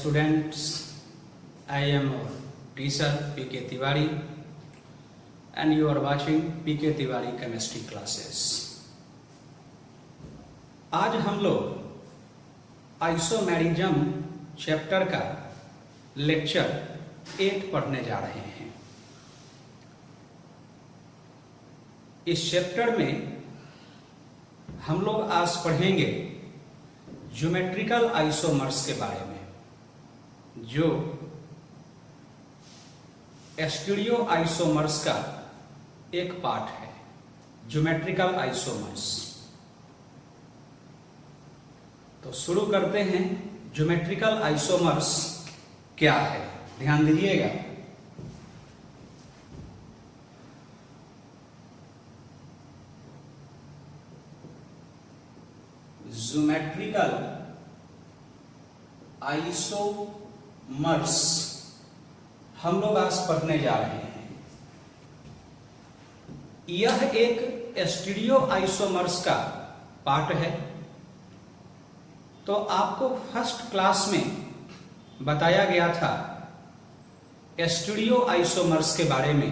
students, I am your teacher PK Tiwari and you are watching PK Tiwari chemistry classes. आज हम लोग isomerism chapter का lecture 8 पढ़ने जा रहे हैं। इस चैप्टर में हम लोग आज पढ़ेंगे ज्योमेट्रिकल आइसोमर्स के बारे में, जो स्टीरियो आइसोमर्स का एक पार्ट है। ज्योमेट्रिकल आइसोमर्स, तो शुरू करते हैं। ज्योमेट्रिकल आइसोमर्स क्या है, ध्यान दीजिएगा। ज्योमेट्रिकल आइसोमर्स हम लोग आज पढ़ने जा रहे हैं। यह एक स्टीरियो आइसोमर्स का पार्ट है। तो आपको फर्स्ट क्लास में बताया गया था स्टीरियो आइसोमर्स के बारे में।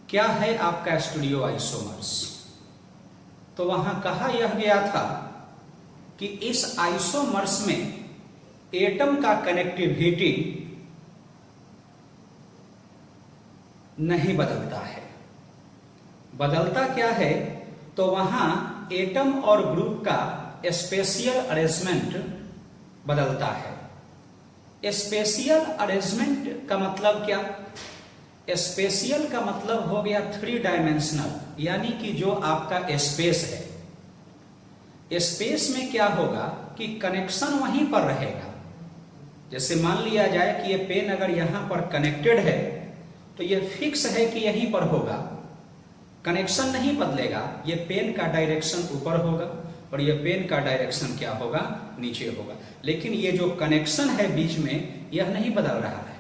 क्या है आपका स्टीरियो आइसोमर्स? तो वहां कहा यह गया था कि इस आइसोमर्स में एटम का कनेक्टिविटी नहीं बदलता है। बदलता क्या है? तो वहां एटम और ग्रुप का स्पेशियल अरेंजमेंट बदलता है। स्पेशियल अरेंजमेंट का मतलब क्या? स्पेशियल का मतलब हो गया 3 डायमेंशनल, यानी कि जो आपका स्पेस है। स्पेस में क्या होगा कि कनेक्शन वहीं पर रहेगा। जैसे मान लिया जाए कि ये पेन अगर यहां पर कनेक्टेड है तो ये फिक्स है कि यहीं पर होगा, कनेक्शन नहीं बदलेगा। ये पेन का डायरेक्शन ऊपर होगा और ये पेन का डायरेक्शन क्या होगा, नीचे होगा। लेकिन ये जो कनेक्शन है बीच में, यह नहीं बदल रहा है।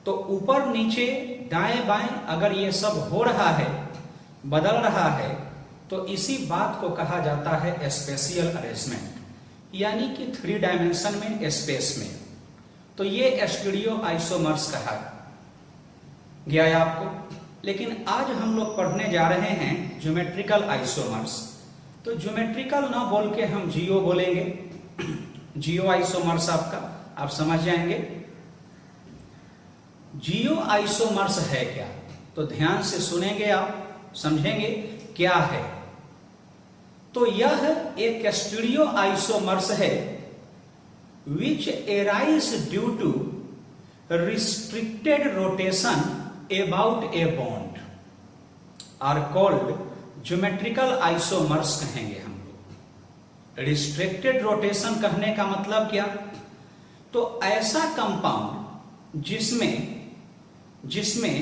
तो ऊपर नीचे दाएं बाएं अगर ये सब हो रहा है, बदल रहा है, तो इसी बात को कहा जाता है स्पेशियल अरेंजमेंट, यानी कि 3 डायमेंशन में, स्पेस में। तो ये स्टीरियो आइसोमर्स कहा गया है आपको। लेकिन आज हम लोग पढ़ने जा रहे हैं ज्योमेट्रिकल आइसोमर्स। तो ज्योमेट्रिकल ना बोल के हम जियो बोलेंगे। जियो आइसोमर्स आपका आप समझ जाएंगे। जियो आइसोमर्स है क्या? तो ध्यान से सुनेंगे, आप समझेंगे क्या है। तो यह एक स्टीरियो आइसोमर्स है which arise due to restricted rotation about a bond are called geometrical isomers कहेंगे हम लोग। रिस्ट्रिक्टेड रोटेशन कहने का मतलब क्या? तो ऐसा कंपाउंड जिसमें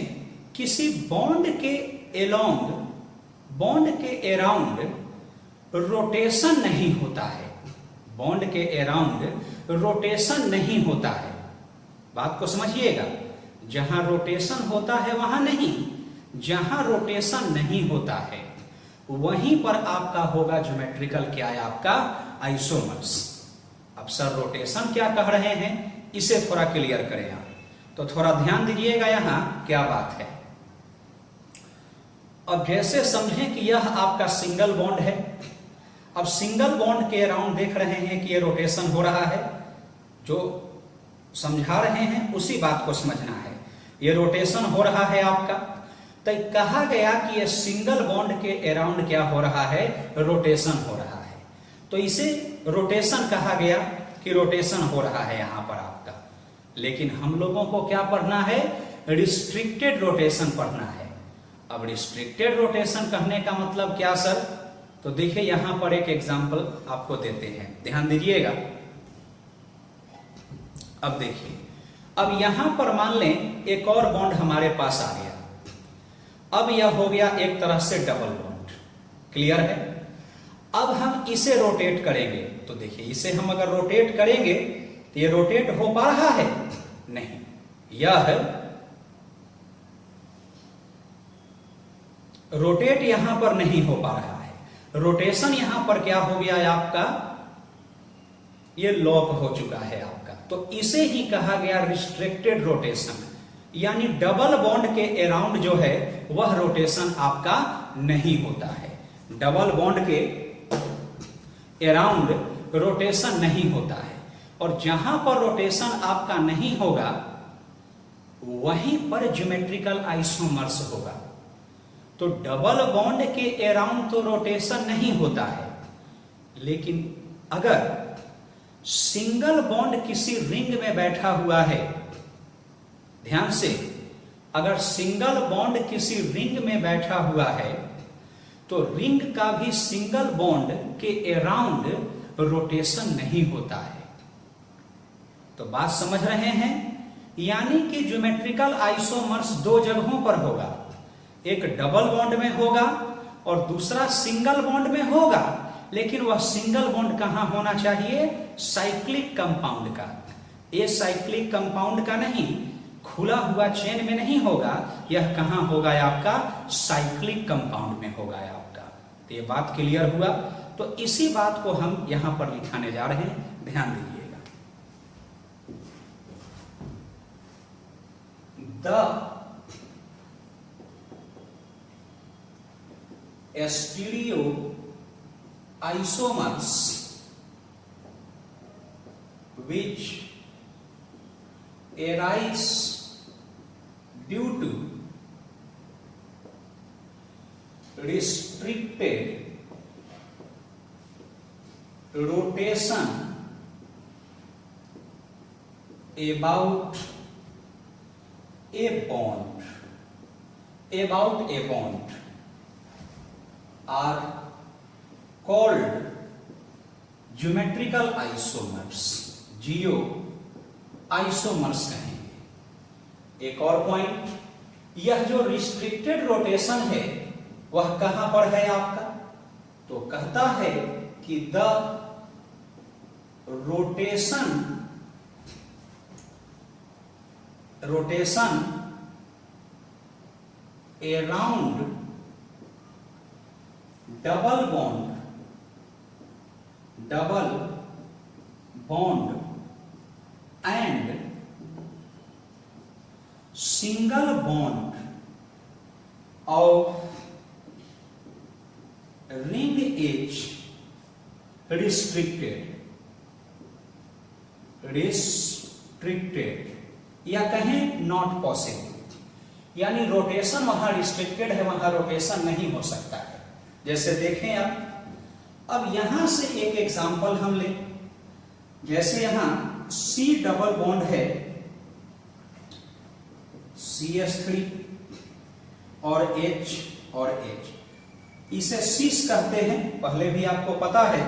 किसी बॉन्ड के अलोंग, बॉन्ड के अराउंड रोटेशन नहीं होता है। बॉन्ड के अराउंड रोटेशन नहीं होता है। बात को समझिएगा। जहां रोटेशन होता है वहां नहीं, जहां रोटेशन नहीं होता है वहीं पर आपका होगा ज्योमेट्रिकल क्या है, आपका आइसोमर्स। अब सर रोटेशन क्या कह रहे हैं, इसे थोड़ा क्लियर करें आप। तो थोड़ा ध्यान दीजिएगा यहां क्या बात है। अब जैसे समझें कि यह आपका सिंगल बॉन्ड है। अब सिंगल बॉन्ड के अराउंड देख रहे हैं कि ये रोटेशन हो रहा है। जो समझा रहे हैं उसी बात को समझना है। ये रोटेशन हो रहा है आपका। तो कहा गया कि ये सिंगल बॉन्ड के अराउंड क्या हो रहा है, रोटेशन हो रहा है। तो इसे रोटेशन कहा गया कि रोटेशन हो रहा है यहां पर आपका। लेकिन हम लोगों को क्या पढ़ना है, रिस्ट्रिक्टेड रोटेशन पढ़ना है। अब रिस्ट्रिक्टेड रोटेशन कहने का मतलब क्या सर? तो देखिए यहां पर एक एग्जांपल आपको देते हैं, ध्यान दीजिएगा। अब देखिए, अब यहां पर मान लें एक और बॉन्ड हमारे पास आ गया। अब यह हो गया एक तरह से डबल बॉन्ड, क्लियर है। अब हम इसे रोटेट करेंगे। तो देखिए इसे हम अगर रोटेट करेंगे तो ये रोटेट हो पा रहा है? नहीं। यह रोटेट यहां पर नहीं हो पा रहा है। रोटेशन यहां पर क्या हो गया है आपका, ये लॉक हो चुका है आपका। तो इसे ही कहा गया रिस्ट्रिक्टेड रोटेशन, यानी डबल बॉन्ड के अराउंड जो है वह रोटेशन आपका नहीं होता है। डबल बॉन्ड के अराउंड रोटेशन नहीं होता है, और जहां पर रोटेशन आपका नहीं होगा वहीं पर ज्योमेट्रिकल आइसोमर्स होगा। तो डबल बॉन्ड के अराउंड तो रोटेशन नहीं होता है, लेकिन अगर सिंगल बॉन्ड किसी रिंग में बैठा हुआ है, ध्यान से, अगर सिंगल बॉन्ड किसी रिंग में बैठा हुआ है तो रिंग का भी सिंगल बॉन्ड के अराउंड रोटेशन नहीं होता है। तो बात समझ रहे हैं? यानी कि ज्योमेट्रिकल आइसोमर्स दो जगहों पर होगा, एक डबल बॉन्ड में होगा और दूसरा सिंगल बॉन्ड में होगा, लेकिन वह सिंगल बॉन्ड कहां होना चाहिए? साइक्लिक कंपाउंड का। ये साइक्लिक कंपाउंड का नहीं, खुला हुआ चेन में नहीं होगा, यह कहां होगा आपका? साइक्लिक कंपाउंड में होगा आपका। तो ये बात क्लियर हुआ। तो इसी बात को हम यहां पर लिखाने जा रहे हैं, ध्यान दीजिएगा। The stereo isomers which arise due to restricted rotation about a bond are called geometrical isomers, Jio isomers कहेंगे। एक और पॉइंट, यह जो रिस्ट्रिक्टेड रोटेशन है वह कहां पर है आपका? तो कहता है कि the rotation around double bond and single bond of ring is restricted या कहें नॉट पॉसिबल, यानी रोटेशन वहां रिस्ट्रिक्टेड है, वहां रोटेशन नहीं हो सकता है। जैसे देखें अब यहां से एक एग्जांपल हम लें, जैसे यहां C डबल बॉन्ड है CH3 और H और H, इसे सीस कहते हैं, पहले भी आपको पता है,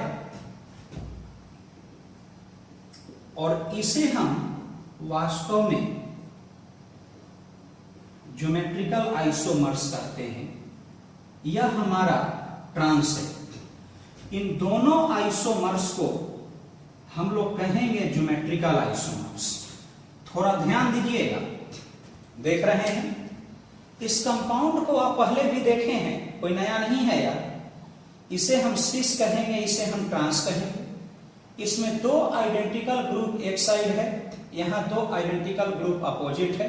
और इसे हम वास्तव में ज्योमेट्रिकल आइसोमर्स कहते हैं। यह हमारा ट्रांस है। इन दोनों आइसोमर्स को हम लोग कहेंगे ज्योमेट्रिकल आइसोमर्स। थोड़ा ध्यान दीजिएगा, देख रहे हैं इस कंपाउंड को, आप पहले भी देखे हैं, कोई नया नहीं है यार। इसे हम सिस कहेंगे, इसे हम ट्रांस कहेंगे। इसमें दो आइडेंटिकल ग्रुप एक साइड है, यहां दो आइडेंटिकल ग्रुप अपोजिट है,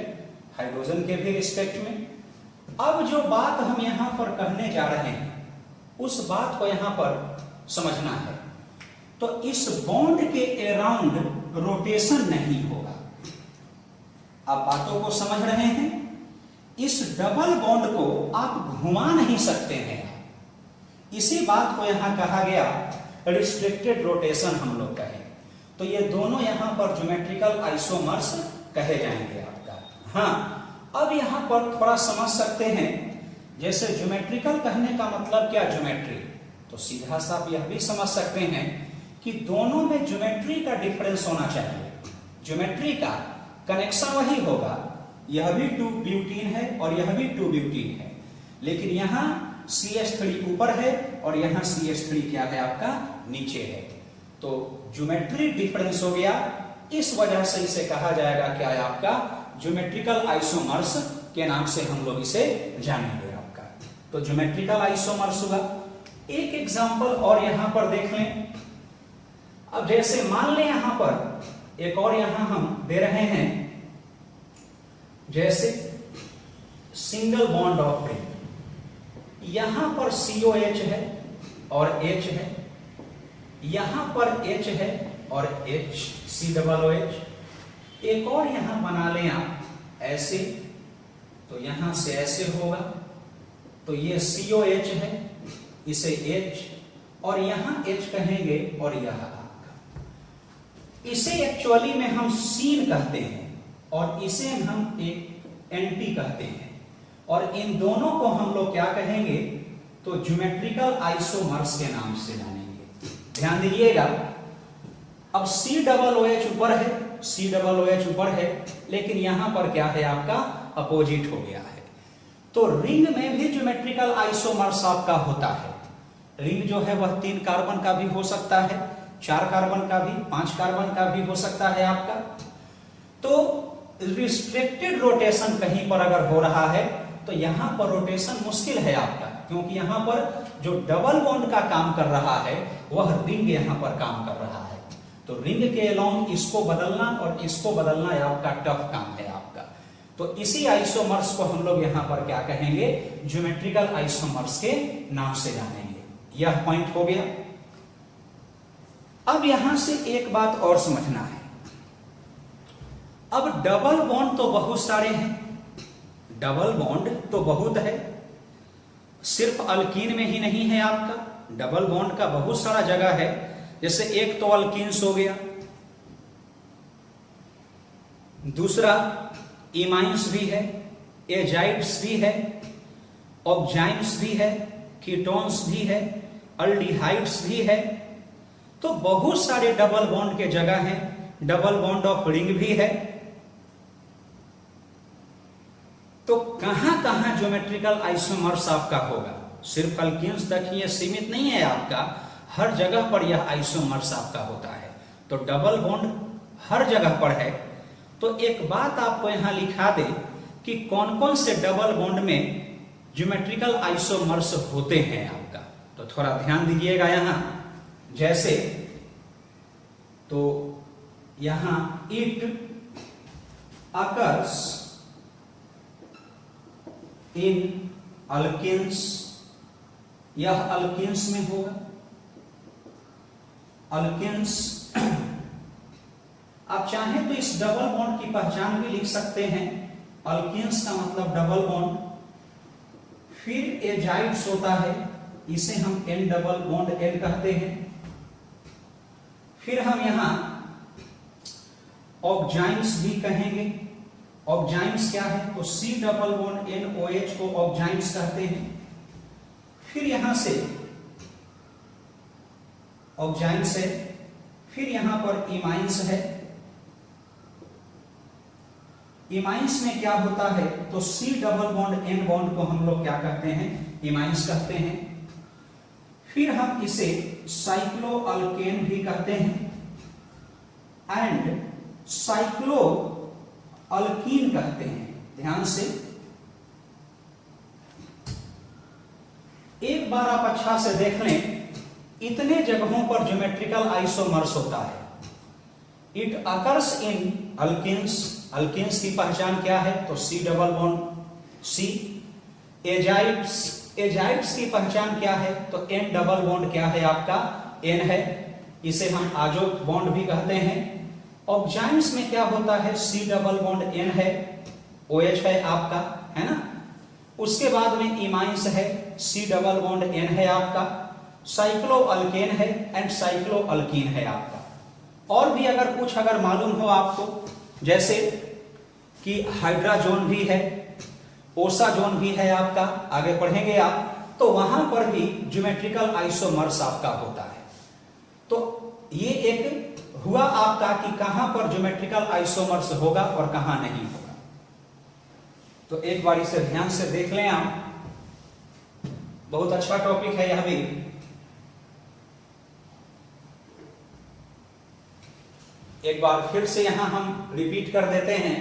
हाइड्रोजन के भी रिस्पेक्ट में। अब जो बात हम यहां पर कहने जा रहे हैं उस बात को यहां पर समझना है। तो इस बॉन्ड के अराउंड रोटेशन नहीं होगा। आप बातों को समझ रहे हैं? इस डबल बॉन्ड को आप घुमा नहीं सकते हैं। इसी बात को यहां कहा गया रिस्ट्रिक्टेड रोटेशन हम लोग कहें। तो ये दोनों यहां पर ज्योमेट्रिकल आइसोमर्स कहे जाएंगे आपका। हाँ, अब यहां पर थोड़ा समझ सकते हैं, जैसे ज्योमेट्रिकल कहने का मतलब क्या? ज्योमेट्री। तो सीधा सा आप यह भी समझ सकते हैं कि दोनों में ज्योमेट्री का डिफरेंस होना चाहिए। ज्योमेट्री का कनेक्शन वही होगा, यह भी 2 ब्यूटीन है और यह भी 2 ब्यूटीन है, लेकिन यहां CH3 ऊपर है और यहां CH3 क्या है आपका? नीचे है। तो ज्योमेट्री डिफरेंस हो गया, इस वजह से इसे कहा जाएगा क्या है आपका? ज्योमेट्रिकल आइसोमर्स के नाम से हम लोग इसे जानेंगे आपका। तो ज्योमेट्रिकल आइसोमर्स हुआ। एक एग्जांपल और यहां पर देख लें। अब जैसे मान लें यहां पर एक और यहां हम दे रहे हैं, जैसे सिंगल बॉन्ड ऑफ रिंग, यहां पर COH है और H है, यहां पर H है और H COOH। एक और यहां बना लें आप ऐसे, तो यहां से ऐसे होगा, तो ये COH है, इसे H और यहां H कहेंगे और यह आपका, इसे एक्चुअली में हम सीन कहते हैं और इसे हम एक एंटी कहते हैं, और इन दोनों को हम लोग क्या कहेंगे, तो ज्योमेट्रिकल आइसोमर्स के नाम से जानेंगे। ध्यान दीजिएगा, अब COOH ऊपर है, COOH ऊपर है, लेकिन यहां पर क्या है आपका अपोजिट हो गया है। तो रिंग में भी ज्योमेट्रिकल आइसोमर्स आपका होता है। रिंग जो है वह 3 कार्बन का भी हो सकता है, 4 कार्बन का भी, 5 कार्बन का भी हो सकता है आपका। तो रिस्ट्रिक्टेड रोटेशन कहीं पर अगर हो रहा है तो यहां पर रोटेशन मुश्किल है आपका, क्योंकि यहां पर जो डबल बॉन्ड का काम कर रहा है वह रिंग यहां पर काम कर रहा है। तो रिंग के अलोंग इसको बदलना और इसको बदलना आपका टफ काम है आपका। तो इसी आइसोमर्स को हम लोग यहां पर क्या कहेंगे, ज्योमेट्रिकल आइसोमर्स के नाम से जानेंगे। यह पॉइंट हो गया। अब यहां से एक बात और समझना है, अब डबल बॉन्ड तो बहुत सारे हैं, डबल बॉन्ड तो बहुत है, सिर्फ अल्कीन में ही नहीं है आपका, डबल बॉन्ड का बहुत सारा जगह है। जैसे एक तो अल्कीन्स हो गया, दूसरा इमाइन्स भी है, एजाइड्स भी है, ऑक्जाइम्स भी है, कीटोन्स भी है, अल्डिहाइड्स भी है। तो बहुत सारे डबल बॉन्ड के जगह हैं, डबल बॉन्ड ऑफ रिंग भी है। तो कहां कहां ज्योमेट्रिकल आइसोमर्स आपका होगा, सिर्फ अल्कीन्स तक ही यह सीमित नहीं है आपका, हर जगह पर यह आइसोमर्स आपका होता है। तो डबल बॉन्ड हर जगह पर है। तो एक बात आपको यहां लिखा दे कि कौन कौन से डबल बॉन्ड में ज्योमेट्रिकल आइसोमर्स होते हैं आपका, तो थोड़ा ध्यान दीजिएगा यहां। जैसे तो यहां इट अकर्स इन अल्किन्स, यह अल्किन्स में होगा, अल्किन्स। आप चाहें तो इस डबल बॉन्ड की पहचान भी लिख सकते हैं, अल्किन्स का मतलब डबल बॉन्ड। फिर एजाइड्स होता है, इसे हम एन डबल बॉन्ड एन कहते हैं। फिर हम यहां ऑक्जाइम्स भी कहेंगे। ऑक्जाइम्स क्या है, तो C double bond N OH को ऑक्जाइम्स कहते हैं। फिर यहां से ऑक्जाइम्स है, फिर यहां पर इमाइन्स है। इमाइन्स में क्या होता है, तो C double bond N bond को हम लोग क्या कहते हैं, इमाइन्स कहते हैं। फिर हम इसे साइक्लो अल्केन भी कहते हैं एंड साइक्लो अल्कीन कहते हैं। ध्यान से एक बार आप अच्छा से देख लें, इतने जगहों पर ज्योमेट्रिकल आइसोमर्स होता है। It occurs in alkenes, alkenes की पहचान क्या है, तो सी डबल बॉन्ड सी। एजाइड्स, एजाइड्स की पहचान क्या है, तो एन डबल बॉन्ड क्या है आपका, एन है, इसे हम आजो बॉन्ड भी कहते हैं। ऑक्जाइम्स में क्या होता है, सी डबल बॉन्ड एन है, OH है आपका, है ना। उसके बाद में इमाइन्स है, सी डबल बॉन्ड एन है आपका, साइक्लो अल्केन है एंड साइक्लो अल्कीन है आपका। और भी अगर कुछ अगर मालूम हो आपको, जैसे कि हाइड्राजोन भी है, ओसा जोन भी है आपका, आगे पढ़ेंगे आप, तो वहां पर भी ज्योमेट्रिकल आइसोमर्स आपका होता है। तो ये एक हुआ आपका कि कहां पर ज्योमेट्रिकल आइसोमर्स होगा और कहां नहीं होगा। तो एक बार इसे ध्यान से देख लें आप, बहुत अच्छा टॉपिक है यह भी। एक बार फिर से यहां हम रिपीट कर देते हैं,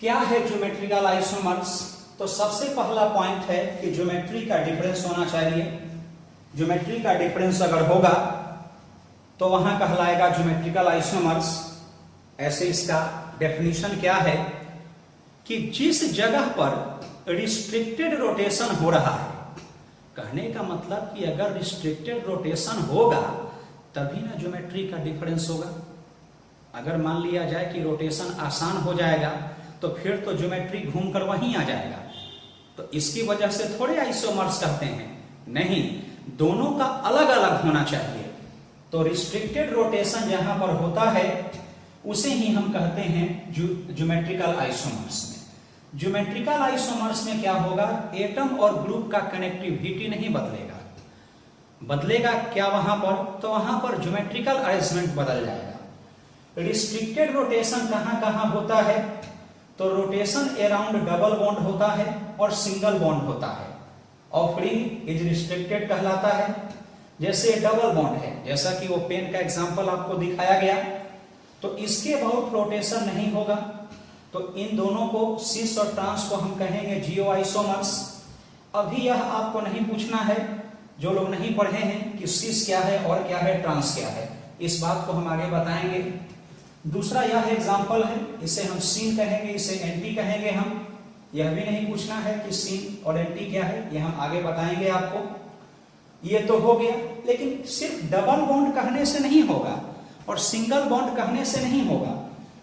क्या है ज्योमेट्रिकल आइसोमर्स। तो सबसे पहला पॉइंट है कि ज्योमेट्री का डिफरेंस होना चाहिए। ज्योमेट्री का डिफरेंस अगर होगा तो वहां कहलाएगा ज्योमेट्रिकल आइसोमर्स। ऐसे इसका डेफिनेशन क्या है कि जिस जगह पर रिस्ट्रिक्टेड रोटेशन हो रहा है, कहने का मतलब कि अगर रिस्ट्रिक्टेड रोटेशन होगा तभी ना ज्योमेट्री का डिफरेंस होगा। अगर मान लिया जाए कि रोटेशन आसान हो जाएगा तो फिर तो ज्योमेट्री घूमकर वहीं आ जाएगा, तो इसकी वजह से थोड़े आइसोमर्स कहते हैं। नहीं, दोनों का अलग अलग होना चाहिए। तो रिस्ट्रिक्टेड रोटेशन जहां पर होता है उसे ही हम कहते हैं ज्योमेट्रिकल आइसोमर्स में। ज्योमेट्रिकल आइसोमर्स में क्या होगा, एटम और ग्रुप का कनेक्टिविटी नहीं बदलेगा। बदलेगा क्या वहां पर, तो वहां पर ज्योमेट्रिकल अरेंजमेंट बदल जाएगा। रिस्ट्रिक्टेड रोटेशन कहां कहां होता है, तो रोटेशन अराउंड डबल बॉन्ड होता है और सिंगल बॉन्ड होता है। ऑफ रिंग इज रिस्ट्रिक्टेड कहलाता है। जैसे डबल बॉन्ड है, जैसा कि वो पेन का एग्जांपल आपको दिखाया गया, तो इसके अबाउट रोटेशन नहीं होगा। तो इन दोनों को सिस और ट्रांस को हम कहेंगे जियो आइसोमर्स। अभी यह आपको नहीं पूछना है, जो लोग नहीं पढ़े हैं कि सिस क्या है और क्या है ट्रांस क्या है, इस बात को हम आगे बताएंगे। दूसरा यह एग्जांपल है, इसे हम सीन कहेंगे, इसे एंटी कहेंगे हम। यह भी नहीं पूछना है कि सीन और एंटी क्या है, यह हम आगे बताएंगे आपको। ये तो हो गया, लेकिन सिर्फ डबल बॉन्ड कहने से नहीं होगा और सिंगल बॉन्ड कहने से नहीं होगा।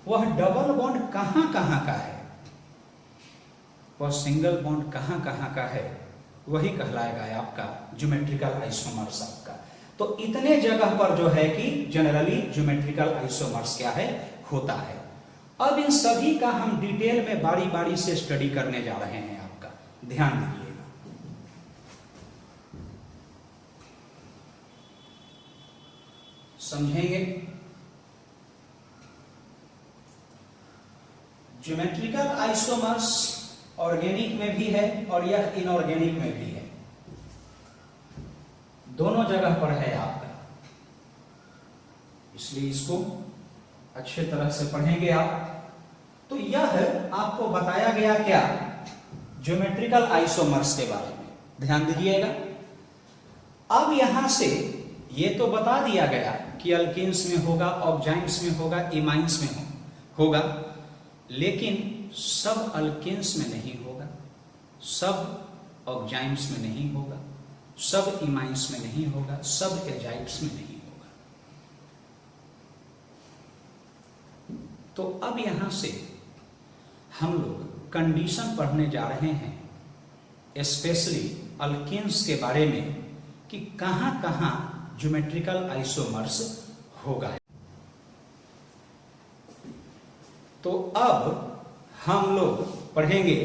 वह डबल बॉन्ड कहां कहां का है, वह सिंगल बॉन्ड कहां कहां का है, वही कहलाएगा आपका ज्योमेट्रिकल आइसोमर्स आपका। तो इतने जगह पर जो है कि जनरली ज्योमेट्रिकल आइसोमर्स क्या है, होता है। अब इन सभी का हम डिटेल में बारी बारी से स्टडी करने जा रहे हैं, आपका ध्यान दीजिएगा। समझेंगे। ज्योमेट्रिकल आइसोमर्स ऑर्गेनिक में भी है और यह इनऑर्गेनिक में भी है, दोनों जगह पर है आपका, इसलिए इसको अच्छे तरह से पढ़ेंगे आप। तो यह आपको बताया गया क्या, ज्योमेट्रिकल आइसोमर्स के बारे में, ध्यान दीजिएगा। अब यहां से ये तो बता दिया गया कि अल्केन्स में होगा, ऑक्जाइम्स में होगा, इमाइन्स में होगा, लेकिन सब अल्केन्स में नहीं होगा, सब ऑक्जाइम्स में नहीं होगा, सब इमाइन्स में नहीं होगा, सब एजाइड्स में नहीं होगा। तो अब यहां से हम लोग कंडीशन पढ़ने जा रहे हैं, स्पेशली अल्केन्स के बारे में, कि कहां कहां ज्योमेट्रिकल आइसोमर्स होगा। तो अब हम लोग पढ़ेंगे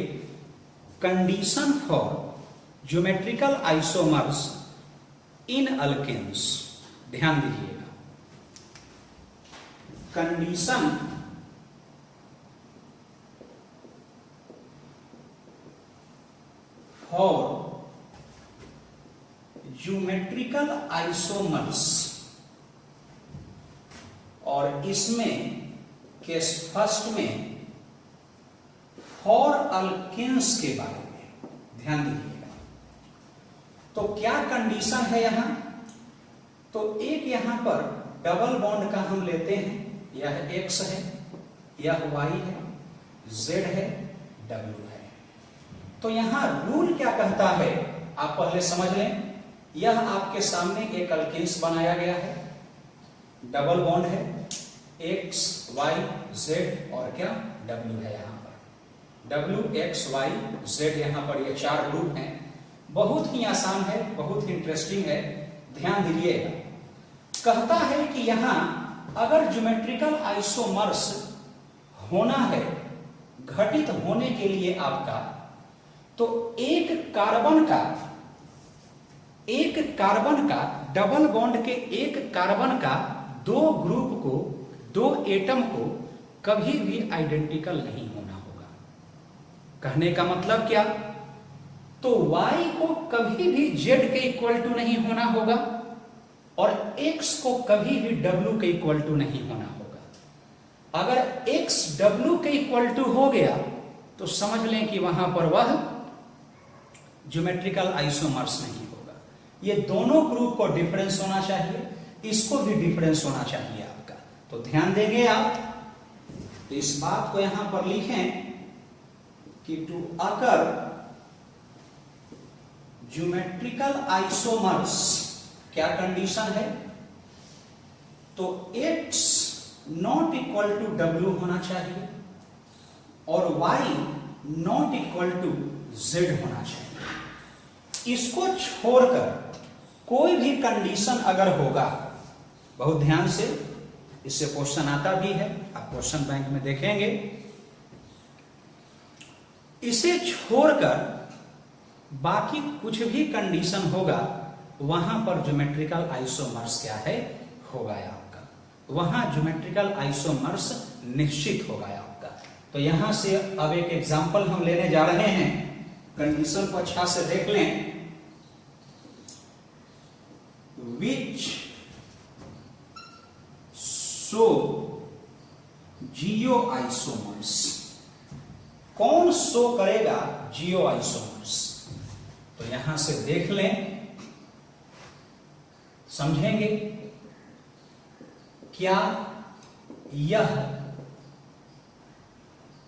condition for geometrical isomers in alkenes. ध्यान दीजिएगा, कंडीशन फॉर ज्योमेट्रिकल आइसोमर्स, और इसमें केस फर्स्ट में फॉर अल्केन्स के बारे में ध्यान दीजिएगा। तो क्या कंडीशन है यहां, तो एक यहां पर डबल बॉन्ड का हम लेते हैं, यह X है, यह Y है, Z है, W है। तो यहां रूल क्या कहता है आप पहले समझ लें। यह आपके सामने एक अल्केन्स बनाया गया है, डबल बॉन्ड है, X Y Z और क्या W है यहां पर, W X Y Z, यहां पर ये 4 ग्रुप हैं। बहुत ही आसान है, बहुत ही इंटरेस्टिंग है, ध्यान दीजिएगा। कहता है कि यहां अगर ज्योमेट्रिकल आइसोमर्स होना है, घटित होने के लिए आपका, तो एक कार्बन का डबल बॉन्ड के एक कार्बन का 2 ग्रुप को, 2 एटम को कभी भी आइडेंटिकल नहीं होना होगा। कहने का मतलब क्या, तो Y को कभी भी Z के इक्वल टू नहीं होना होगा और X को कभी भी W के इक्वल टू नहीं होना होगा। अगर X W के इक्वल टू हो गया तो समझ लें कि वहां पर वह ज्योमेट्रिकल आइसोमर्स नहीं होगा। ये दोनों ग्रुप को डिफरेंस होना चाहिए, इसको भी डिफरेंस होना चाहिए आपका। तो ध्यान देंगे आप, तो इस बात को यहां पर लिखें कि टू अकर ज्योमेट्रिकल आइसोमर्स, क्या कंडीशन है, तो x not equal to w होना चाहिए और y not equal to z होना चाहिए। इसको छोड़कर कोई भी कंडीशन अगर होगा, बहुत ध्यान से, इससे क्वेश्चन आता भी है, आप क्वेश्चन बैंक में देखेंगे, इसे छोड़कर बाकी कुछ भी कंडीशन होगा, वहां पर ज्योमेट्रिकल आइसोमर्स क्या है, होगा आपका, वहां ज्योमेट्रिकल आइसोमर्स निश्चित होगा आपका। तो यहां से अब एक एग्जांपल हम लेने जा रहे हैं, कंडीशन को अच्छा से देख लें। विच शो जियो आइसोमर्स, कौन शो करेगा जियो आइसोमर्स, तो यहां से देख लें, समझेंगे क्या यह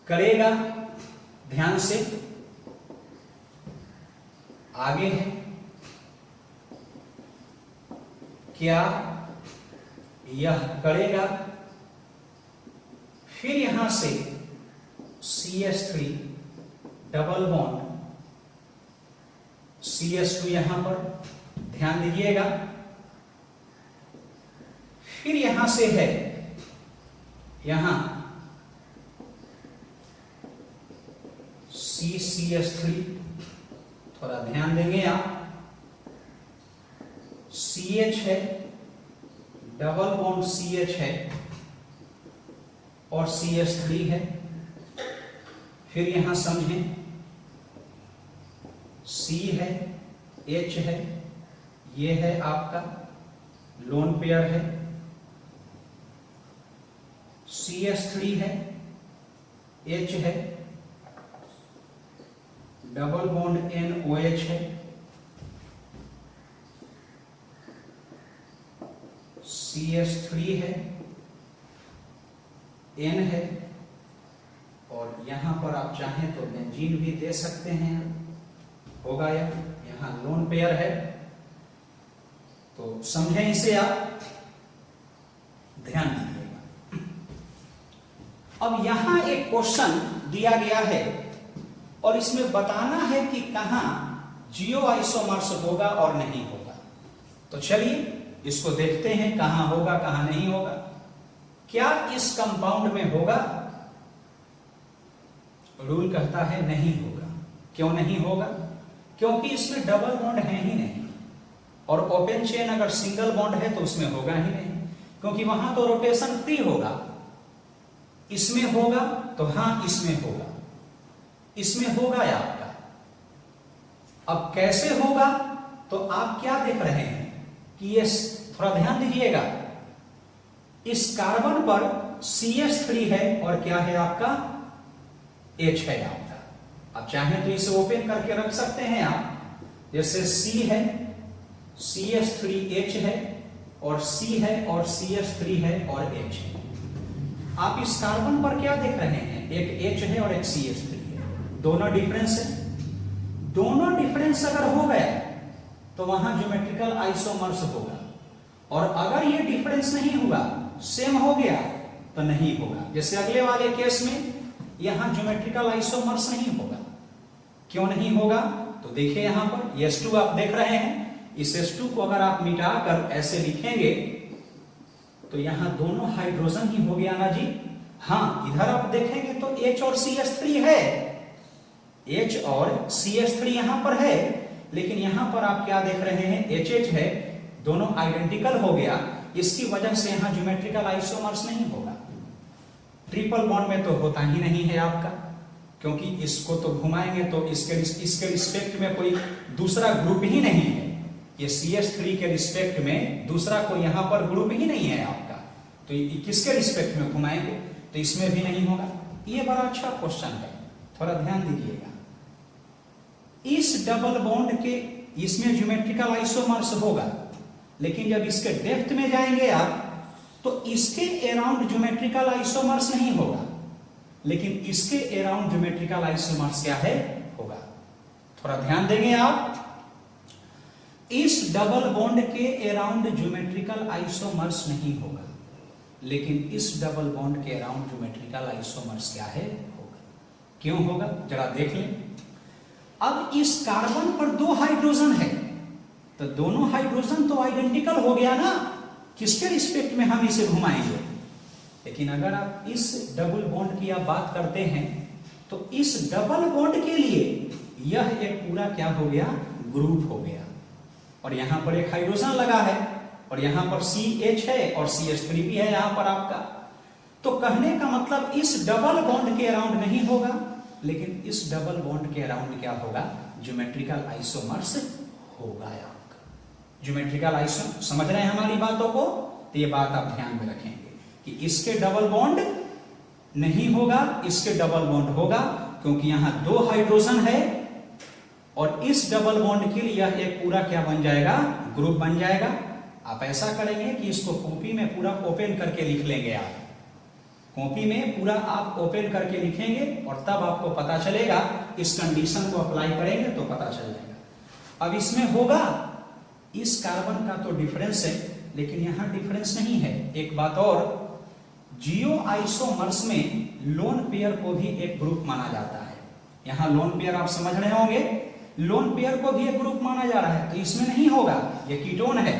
करेगा, ध्यान से आगे है, क्या यह करेगा, फिर यहां से CH3 डबल बॉन्ड CH2 यहां पर ध्यान दीजिएगा, फिर यहां से है यहां CCH3, थोड़ा ध्यान देंगे आप, CH है, डबल बॉन्ड CH है और CH3 है, फिर यहां समझें C है, H है, ये है आपका लोन पेयर है, CH3 है, H है, डबल बॉन्ड NOH है, CH3 है, N है, और यहां पर आप चाहें तो बेंजीन भी दे सकते हैं, होगा यहां लोन पेयर है। तो समझें इसे, आप ध्यान दीजिएगा। अब यहां एक क्वेश्चन दिया गया है और इसमें बताना है कि कहां जियो आइसोमर्स होगा और नहीं होगा। तो चलिए इसको देखते हैं, कहां होगा कहां नहीं होगा। क्या इस कंपाउंड में होगा, रूल कहता है नहीं होगा। क्यों नहीं होगा, क्योंकि इसमें डबल बॉन्ड है ही नहीं, और ओपन चेन अगर सिंगल बॉन्ड है तो उसमें होगा ही नहीं, क्योंकि वहां तो रोटेशन फ्री होगा। इसमें होगा तो हां इसमें होगा, इसमें होगा या आपका। अब कैसे होगा, तो आप क्या देख रहे हैं कि ये, थोड़ा ध्यान दीजिएगा, इस कार्बन पर CH3 है और क्या है आपका H है आपका। अब चाहें तो इसे ओपन करके रख सकते हैं आप, जैसे C है, CH3H है, और C है और CH3 है और H है। आप इस कार्बन पर क्या देख रहे हैं, एक H है और एक CH3 है, दोनों डिफरेंस है। दोनों डिफरेंस अगर हो गया तो वहां ज्योमेट्रिकल आइसोमर्स होगा, और अगर ये डिफरेंस नहीं हुआ, सेम हो गया, तो नहीं होगा। जैसे अगले वाले केस में यहां ज्योमेट्रिकल आइसोमर्स नहीं होगा। क्यों नहीं होगा, तो देखिए यहां पर S2 आप देख रहे हैं, इस S2 को अगर आप मिटाकर ऐसे लिखेंगे तो यहां दोनों हाइड्रोजन ही हो गया ना जी। हां, इधर आप देखेंगे तो H और CH3 है, H और CH3 यहां पर है, लेकिन यहां पर आप क्या देख रहे हैं, HH है, दोनों आइडेंटिकल हो गया। इसकी वजह से यहां ज्योमेट्रिकल आइसोमर्स नहीं होगा। ट्रिपल बॉन्ड में तो होता ही नहीं है आपका, क्योंकि इसको तो घुमाएंगे तो इसके रिस्पेक्ट में कोई दूसरा ग्रुप ही नहीं है। ये CH3 के रिस्पेक्ट में दूसरा कोई यहां पर ग्रुप ही नहीं है आपका, तो किसके रिस्पेक्ट में घुमाएंगे, तो इसमें भी नहीं होगा। ये बड़ा अच्छा क्वेश्चन है, थोड़ा ध्यान दीजिएगा। इस डबल बॉन्ड के, इसमें ज्योमेट्रिकल आइसोमर्स होगा, लेकिन जब इसके डेप्थ में जाएंगे आप तो इसके अराउंड ज्योमेट्रिकल आइसोमर्स नहीं होगा, लेकिन इसके अराउंड ज्योमेट्रिकल आइसोमर्स क्या है, होगा। थोड़ा ध्यान देंगे आप, इस डबल बॉन्ड के अराउंड ज्योमेट्रिकल आइसोमर्स नहीं होगा, लेकिन इस डबल बॉन्ड के अराउंड ज्योमेट्रिकल आइसोमर्स क्या है, होगा। क्यों होगा जरा देख लें। अब इस कार्बन पर 2 हाइड्रोजन है, तो दोनों हाइड्रोजन तो आइडेंटिकल हो गया ना, किसके रिस्पेक्ट में हम इसे घुमाएंगे। लेकिन अगर आप इस डबल बॉन्ड की आप बात करते हैं तो इस डबल बॉन्ड के लिए यह एक पूरा क्या हो गया, ग्रुप हो गया, और यहां पर एक हाइड्रोजन लगा है और यहां पर CH है और CH3 भी है यहां पर आपका। तो कहने का मतलब इस डबल बॉन्ड के अराउंड नहीं होगा, लेकिन इस डबल बॉन्ड के अराउंड क्या होगा, ज्योमेट्रिकल आइसोमर्स होगा आपका। ज्योमेट्रिकल आइसोमर्स, समझ रहे हैं हमारी बातों को, तो ये बात आप ध्यान में रखेंगे कि इसके डबल बॉन्ड नहीं होगा, इसके डबल बॉन्ड होगा, क्योंकि यहां 2 हाइड्रोजन है और इस डबल बॉन्ड के लिए यह एक पूरा क्या बन जाएगा, ग्रुप बन जाएगा। आप ऐसा करेंगे कि इसको कॉपी में पूरा ओपन करके लिख लेंगे, आप कॉपी में पूरा आप ओपन करके लिखेंगे और तब आपको पता चलेगा, इस कंडीशन को अप्लाई करेंगे तो पता चल जाएगा। अब इसमें होगा, इस कार्बन का तो डिफरेंस है, लेकिन यहां डिफरेंस नहीं है। एक बात और, जियो आइसोमर्स में लोन पेयर को भी एक ग्रुप माना जाता है। यहां लोन पेयर आप समझ रहे होंगे, लोन पेयर को भी एक ग्रुप माना जा रहा है, तो इसमें नहीं होगा। ये कीटोन है,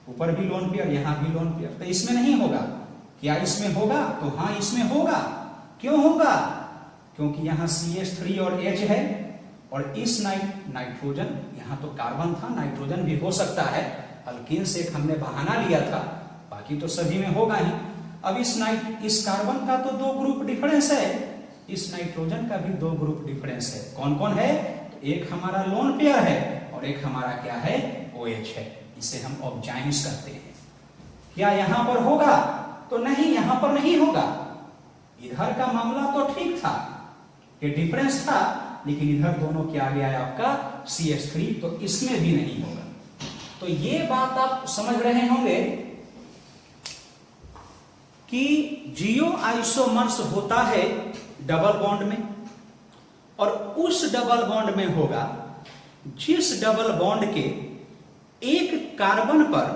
ऊपर भी लोन पेयर, यहां भी लोन पेयर, तो इसमें नहीं होगा। क्या इसमें होगा, तो हाँ इसमें होगा। क्यों होगा, क्योंकि यहां CH3 और H है, और इस नाइट्रोजन, यहां तो कार्बन था, नाइट्रोजन भी हो सकता है, अल्कीन से हमने बहाना लिया था, बाकी तो सभी में होगा ही। अब इस कार्बन का तो 2 ग्रुप डिफरेंस है, इस नाइट्रोजन का भी 2 ग्रुप डिफरेंस है। कौन कौन है, तो एक हमारा लोन पेयर है और एक हमारा क्या है, OH है। इसे हम ऑब्जाइन्स कहते हैं। क्या यहां पर होगा, तो नहीं, यहां पर नहीं होगा। इधर का मामला तो ठीक था, ये डिफरेंस था, लेकिन इधर दोनों क्या आ गया है आपका, CH3, तो इसमें भी नहीं होगा। तो ये बात आप समझ रहे होंगे कि जियो आइसोमर्स होता है डबल बॉन्ड में, और उस डबल बॉन्ड में होगा जिस डबल बॉन्ड के एक कार्बन पर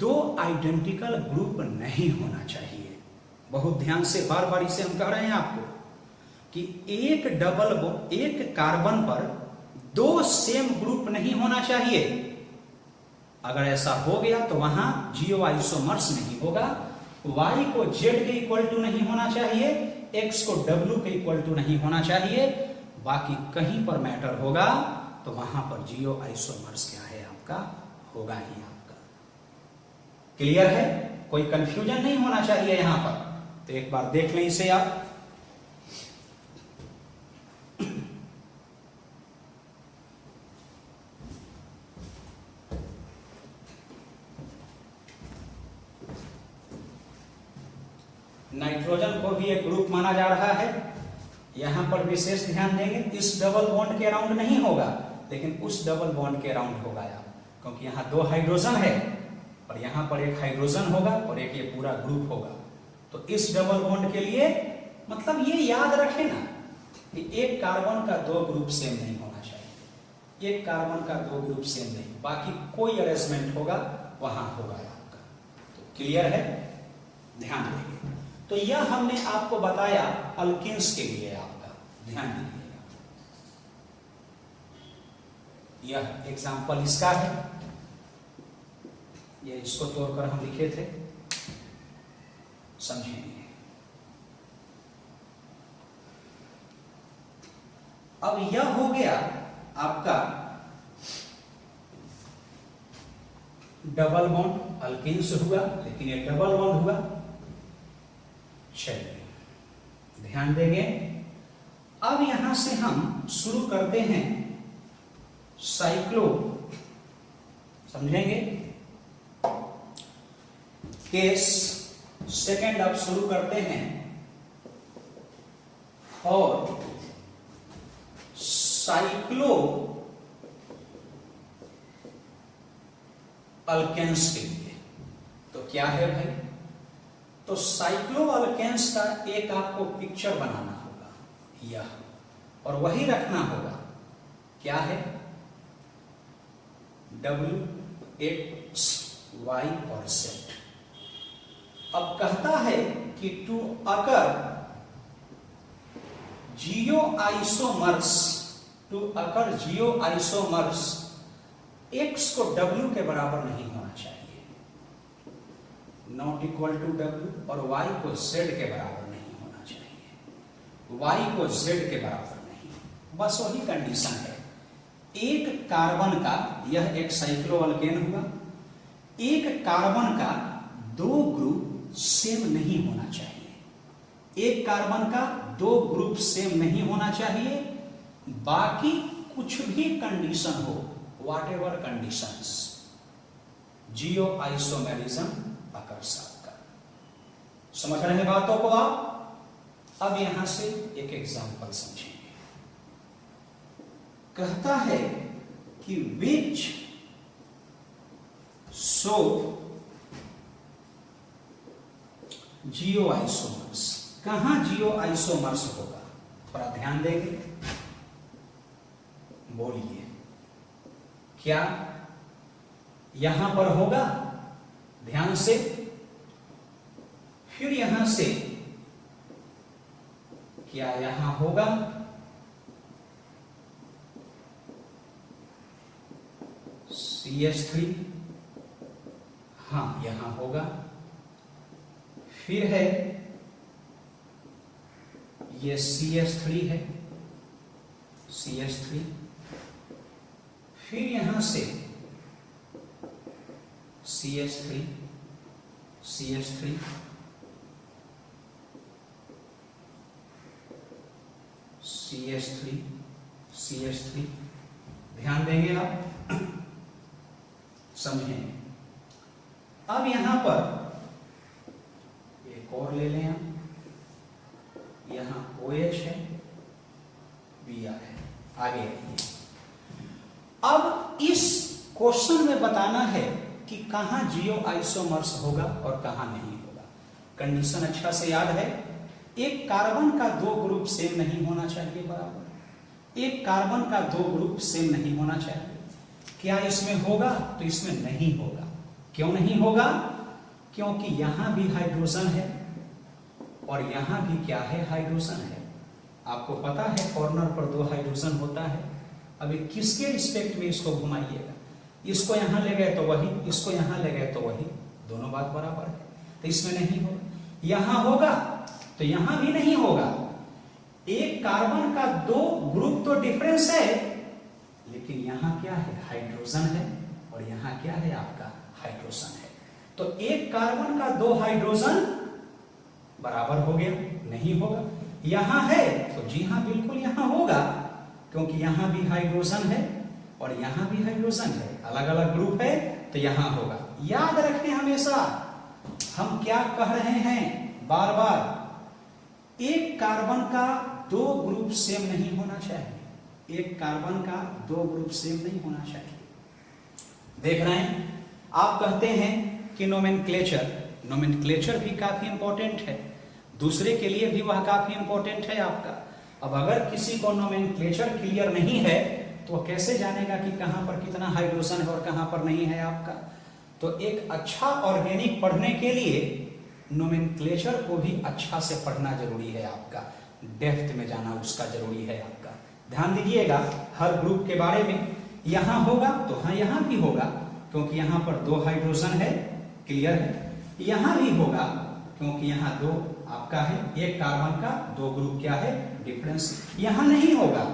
2 आइडेंटिकल ग्रुप नहीं होना चाहिए। बहुत ध्यान से, बार बार इसे हम कह रहे हैं आपको कि एक कार्बन पर 2 सेम ग्रुप नहीं होना चाहिए। अगर ऐसा हो गया तो वहां जियो आइसोमर्स नहीं होगा। Y को Z के इक्वल टू नहीं होना चाहिए, X को W के इक्वल टू नहीं होना चाहिए, बाकी कहीं पर मैटर होगा तो वहां पर जियो आइसोमर्स क्या है आपका, होगा ही आपका। क्लियर है, कोई कंफ्यूजन नहीं होना चाहिए यहां पर। तो एक बार देख लें इसे आप, नाइट्रोजन को भी एक ग्रुप माना जा रहा है। यहां पर विशेष ध्यान देंगे, इस डबल बॉन्ड के अराउंड नहीं होगा, लेकिन उस डबल बॉन्ड के अराउंड होगा यार, क्योंकि यहां 2 हाइड्रोजन है और यहां पर एक हाइड्रोजन होगा और एक ये पूरा ग्रुप होगा। तो इस डबल बॉन्ड के लिए मतलब ये याद रखें ना कि एक कार्बन का 2 ग्रुप सेम नहीं होना चाहिए, एक कार्बन का 2 ग्रुप सेम नहीं, बाकी कोई अरेंजमेंट होगा वहां होगा आपका। तो क्लियर है, ध्यान देंगे। तो यह हमने आपको बताया अल्किन्स के लिए, आपका ध्यान दीजिएगा। यह एग्जाम्पल इसका है, ये इसको तोड़कर हम लिखे थे, समझेंगे। अब यह हो गया आपका डबल बॉन्ड, अल्किन्स हुआ, लेकिन ये डबल बॉन्ड हुआ। चलिए ध्यान देंगे। अब यहां से हम शुरू करते हैं साइक्लो, समझेंगे। केस सेकंड अब शुरू करते हैं और साइक्लो अल्केन्स के लिए तो क्या है भाई, तो साइक्लो अल्केन्स का एक आपको पिक्चर बनाना होगा यह, और वही रखना होगा, क्या है, W X Y और Z। अब कहता है कि to occur geo isomers, to occur geo isomers X को W के बराबर नहीं होना चाहिए, नॉट इक्वल टू W, और Y को Z के बराबर नहीं होना चाहिए, Y को Z के बराबर नहीं, बस वही कंडीशन है। एक कार्बन का, यह एक साइक्लोअल्केन हुआ, एक कार्बन का दो ग्रुप सेम नहीं होना चाहिए, एक कार्बन का दो ग्रुप सेम नहीं होना चाहिए, बाकी कुछ भी कंडीशन हो, what ever conditions, Jio isomerism occurs आपका। समझ रहे हैं बातों को आप? अब यहां से एक एग्जांपल समझेंगे। कहता है कि विच सो जियो आइसोमर्स, कहां जियो आइसोमर्स होगा, थोड़ा ध्यान देंगे, बोलिए क्या यहां पर होगा, ध्यान से, फिर यहां से क्या यहां होगा, CH3, हां यहां होगा, फिर है ये CH3 है, CH3, फिर यहां से CH3, CH3, CH3, CH3, ध्यान देंगे आप, समझेंगे। अब यहां पर एक और ले लें आप, यहां OH है, Br है, आगे आइए। अब इस क्वेश्चन में बताना है कि कहां जियो आइसोमर्स होगा और कहां नहीं होगा। कंडीशन अच्छा से याद है, एक कार्बन का दो ग्रुप सेम नहीं होना चाहिए बराबर, एक कार्बन का दो ग्रुप सेम नहीं होना चाहिए। क्या इसमें होगा? तो इसमें नहीं होगा। क्यों नहीं होगा? क्योंकि यहां भी हाइड्रोजन है और यहां भी क्या है, हाइड्रोजन है। आपको पता है कॉर्नर पर दो हाइड्रोजन होता है। अभी किसके रिस्पेक्ट में इसको घुमाइएगा, इसको यहां ले गए तो वही, इसको यहां ले गए तो वही, दोनों बात बराबर है, तो इसमें नहीं होगा। यहां होगा तो यहां भी नहीं होगा। एक कार्बन का दो ग्रुप तो डिफरेंस है, लेकिन यहां क्या है, हाइड्रोजन है, और यहां क्या है, आपका हाइड्रोजन है। तो एक कार्बन का दो हाइड्रोजन बराबर हो गया, नहीं होगा। यहां है तो जी हां बिल्कुल यहां होगा, क्योंकि यहां भी हाइड्रोजन है और यहां भी हाइड्रोजन है, अलग अलग ग्रुप है, तो यहां होगा। याद रखें हमेशा हम क्या कह रहे हैं बार बार, एक कार्बन का दो ग्रुप सेम नहीं होना चाहिए, एक कार्बन का दो ग्रुप सेम नहीं होना चाहिए। देख रहे हैं, आप कहते हैं कि नोमेनक्लेचर भी काफी इंपॉर्टेंट है, दूसरे के लिए भी वह काफी इंपॉर्टेंट है आपका। अब अगर किसी को नोमेनक्लेचर क्लियर नहीं है तो वह कैसे जानेगा कि कहां पर कितना हाइड्रोजन है और कहां पर नहीं है आपका। तो एक अच्छा ऑर्गेनिक पढ़ने के लिए नोमेनक्लेचर को भी अच्छा से पढ़ना जरूरी है आपका, डेप्थ में जाना उसका जरूरी है आपका। ध्यान दीजिएगा हर ग्रुप के बारे में। यहां होगा तो हाँ यहां भी होगा, क्योंकि यहां पर दो हाइड्रोजन है, क्लियर है। यहां भी होगा क्योंकि यहां दो आपका है, एक कार्बन का दो ग्रुप क्या है, डिफरेंस। यहां नहीं होगा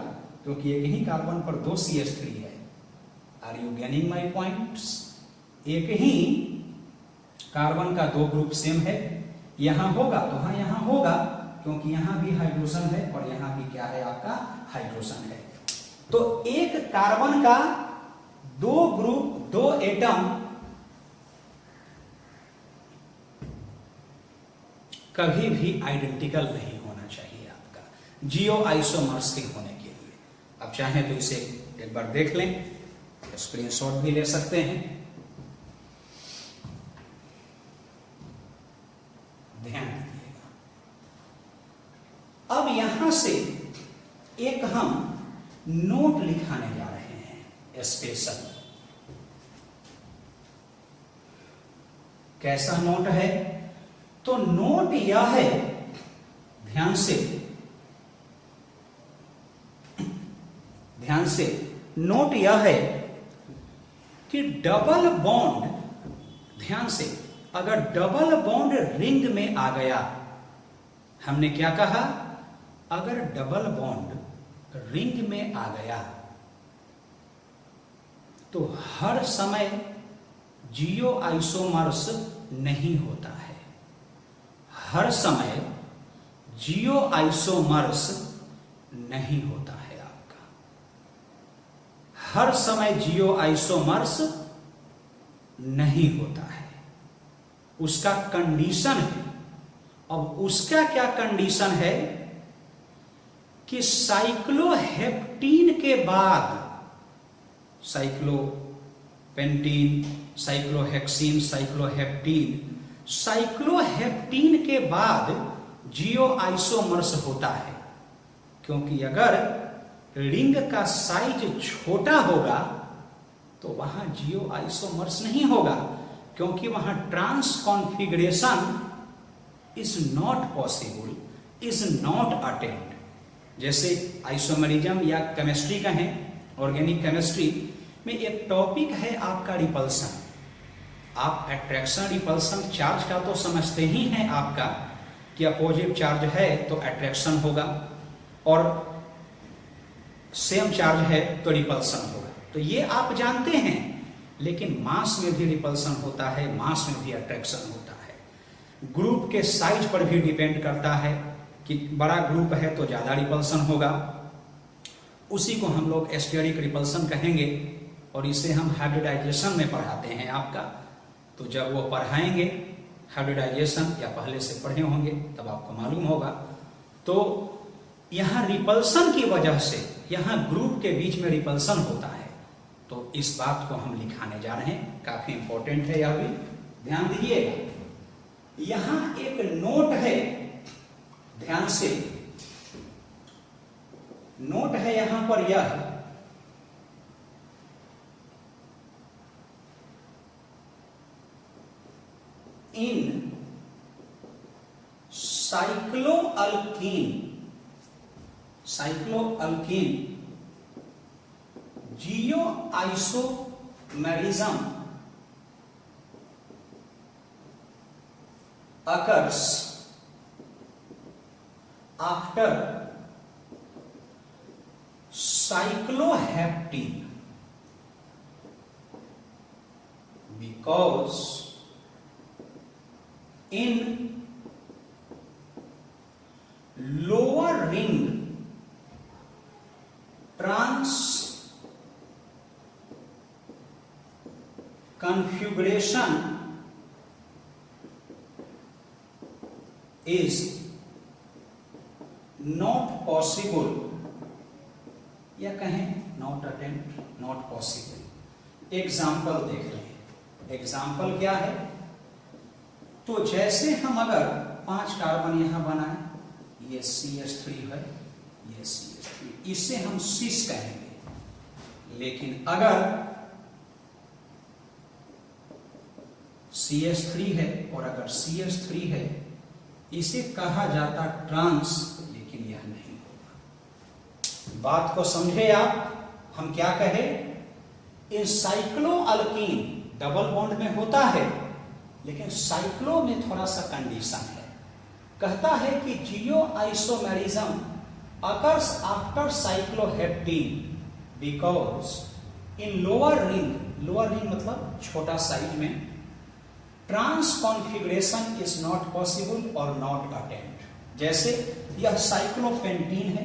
क्योंकि एक ही कार्बन पर दो CH3 है। Are you gaining my points? एक ही कार्बन का दो ग्रुप सेम है। यहां होगा तो हाँ यहां होगा, क्योंकि यहां भी हाइड्रोजन है और यहां भी क्या है, आपका हाइड्रोजन है। तो एक कार्बन का दो ग्रुप, दो एटम कभी भी आइडेंटिकल नहीं होना चाहिए आपका, जियो आइसोमर्स के होने के लिए। अब चाहें तो इसे एक बार देख लें, स्क्रीनशॉट भी ले सकते हैं। ध्यान दीजिएगा। अब यहां से एक हम नोट लिखाने जा रहे हैं स्पेशल। कैसा नोट है? तो नोट यह है, ध्यान से नोट यह है कि डबल बॉन्ड, ध्यान से, अगर डबल बॉन्ड रिंग में आ गया, हमने क्या कहा? अगर डबल बॉन्ड रिंग में आ गया तो हर समय जियो आइसोमर्स नहीं होता है। हर समय जियो आइसोमर्स नहीं होता है आपका। हर समय जियो आइसोमर्स नहीं होता है, उसका कंडीशन है। अब उसका क्या कंडीशन है कि साइक्लोहेप्टीन के बाद, साइक्लोपेंटीन, साइक्लोहेक्सीन, साइक्लोहेप्टीन, साइक्लोहेप्टीन के बाद जियो आइसोमर्स होता है। क्योंकि अगर रिंग का साइज छोटा होगा तो वहां जियो आइसोमर्स नहीं होगा, क्योंकि वहां trans configuration is not possible, is not attend. जैसे आइसोमरिज्म या केमिस्ट्री का है, ऑर्गेनिक केमिस्ट्री में एक टॉपिक है आपका रिपल्सन। आप अट्रैक्शन रिपल्सन चार्ज का तो समझते ही हैं आपका कि अपोजिट चार्ज है तो अट्रैक्शन होगा और सेम चार्ज है तो रिपल्सन होगा, तो ये आप जानते हैं। लेकिन मास में भी रिपल्सन होता है, मास में भी अट्रैक्शन होता है। ग्रुप के साइज पर भी डिपेंड करता है कि बड़ा ग्रुप है तो ज्यादा रिपल्सन होगा। उसी को हम लोग स्टेरिक रिपल्सन कहेंगे और इसे हम हाइब्रिडाइजेशन में पढ़ाते हैं आपका। तो जब वो पढ़ाएंगे हाइब्रिडाइजेशन, या पहले से पढ़े होंगे तब आपको मालूम होगा। तो यहां रिपल्सन की वजह से यहां ग्रुप के बीच में रिपल्सन होता है, तो इस बात को हम लिखाने जा रहे हैं। काफी इंपॉर्टेंट है, यह भी ध्यान दीजिएगा। यहां एक नोट है, ध्यान से नोट है यहां पर, यह इन साइक्लोअल्कीन जियो isomerism occurs after cycloheptene because in lower ring trans configuration is not possible, या कहें not attempt, not possible. Example देख लें। एग्जाम्पल क्या है? तो जैसे हम अगर 5 कार्बन यहां बनाए, ये CH3 है, ये CH3, इसे हम सिस कहेंगे। लेकिन अगर CH3 है और अगर CH3 है, इसे कहा जाता ट्रांस, लेकिन यह नहीं होगा। बात को समझे आप? हम क्या कहे? इन साइक्लोअल्कीन डबल बॉन्ड में होता है, लेकिन साइक्लो में थोड़ा सा कंडीशन है। कहता है कि geo isomerism occurs after cycloheptene because in lower ring मतलब छोटा साइज में, trans configuration is not possible और नॉट अटेम्प्ट। जैसे यह साइक्लोपेंटीन है,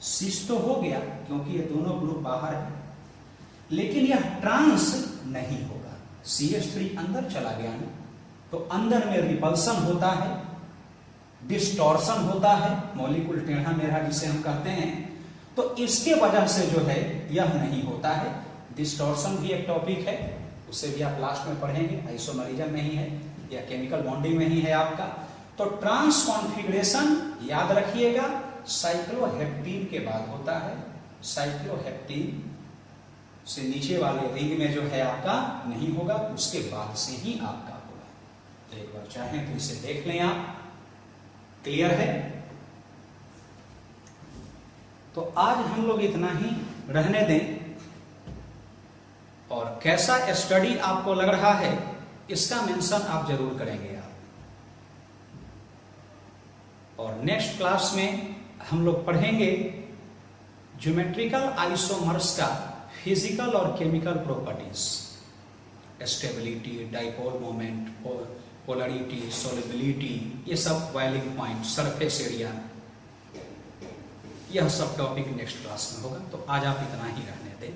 सिस तो हो गया क्योंकि ये दोनों ग्रुप बाहर है, लेकिन यह ट्रांस नहीं होगा। CH3 अंदर चला गया ना, तो अंदर में रिपल्सन होता है, डिस्टॉर्शन होता है, मॉलिक्यूल टेढ़ा मेढ़ा जिसे हम कहते हैं। तो इसके वजह से जो है यह नहीं होता है। डिस्टॉर्शन भी एक टॉपिक है, उसे भी आप लास्ट में पढ़ेंगे, आइसोमरिज्म में ही है या केमिकल बॉन्डिंग में ही है आपका। तो ट्रांस कॉन्फिगरेशन याद रखिएगा साइक्लोहेप्टीन के बाद होता है, साइक्लोहेप्टीन से नीचे वाले रिंग में जो है आपका नहीं होगा, उसके बाद से ही आपका होगा। तो एक बार चाहें तो इसे देख लें आप, क्लियर है। तो आज हम लोग इतना ही रहने दें, और कैसा स्टडी आपको लग रहा है इसका मेंशन आप जरूर करेंगे आप। और नेक्स्ट क्लास में हम लोग पढ़ेंगे ज्योमेट्रिकल आइसोमर्स का फिजिकल और chemical properties, stability, dipole moment, polarity, solubility, ये सब बॉइलिंग पॉइंट, सरफेस एरिया, यह सब टॉपिक नेक्स्ट क्लास में होगा। तो आज आप इतना ही रहने दें।